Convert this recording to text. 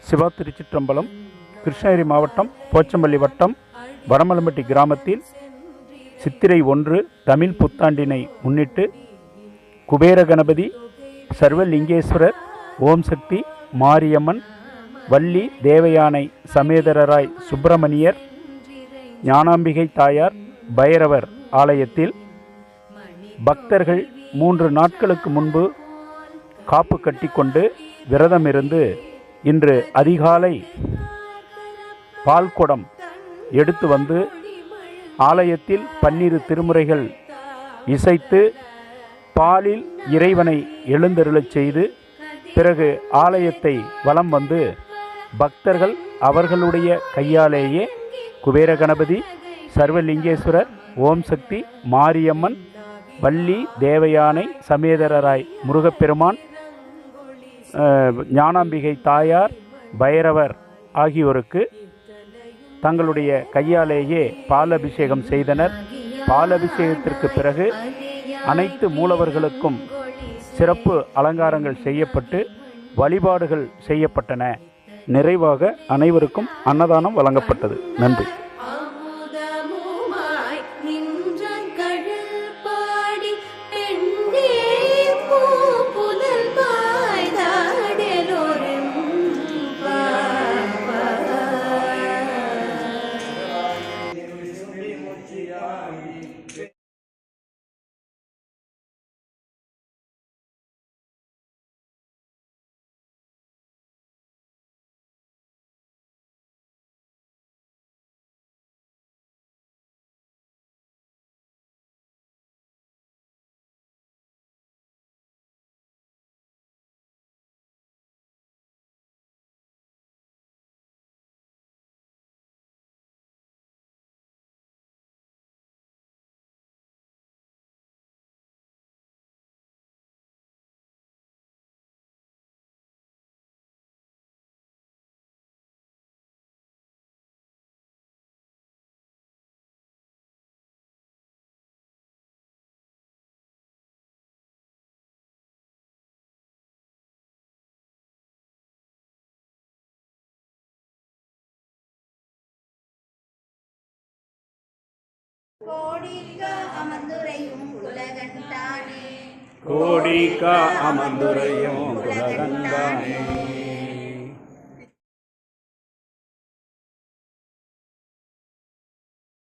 சிவா திருச்சிற்றம்பலம். கிருஷ்ணகிரி மாவட்டம் போச்சம்பள்ளி வட்டம் வரமலம்பட்டி கிராமத்தில் சித்திரை 1 தமிழ் புத்தாண்டினை முன்னிட்டு குபேர கணபதி, சர்வலிங்கேஸ்வரர், ஓம் சக்தி, மாரியம்மன், வள்ளி தேவயானை சமேதரராய் சுப்பிரமணியர், ஞானாம்பிகை தாயார், பைரவர் ஆலயத்தில் பக்தர்கள் 3 நாட்களுக்கு முன்பு காப்பு கட்டிக்கொண்டு விரதமிருந்து இன்று அதிகாலை பால்குடம் எடுத்து வந்து ஆலயத்தில் 12 திருமுறைகள் இசைத்து பாலில் இறைவனை எழுந்தருளச் செய்து பிறகு ஆலயத்தை வலம் வந்து பக்தர்கள் அவர்களுடைய கையாலேயே குபேர கணபதி, சர்வலிங்கேஸ்வரர், ஓம் சக்தி, மாரியம்மன், வள்ளி தேவயானை சமேதரராய் முருகப்பெருமான், ஞானாம்பிகை தாயார், பைரவர் ஆகியோருக்கு தங்களுடைய கையாலேயே பாலபிஷேகம் செய்தனர். பாலபிஷேகத்திற்கு பிறகு அனைத்து மூலவர்களுக்கும் சிறப்பு அலங்காரங்கள் செய்யப்பட்டு வழிபாடுகள் செய்யப்பட்டன. நிறைவாக அனைவருக்கும் அன்னதானம் வழங்கப்பட்டது. நன்றி. கோடிக்கா அமர்ந்துரையும் குலகண்டானே, கோடிக்கா அமர்ந்துரையும் குலகண்டானே.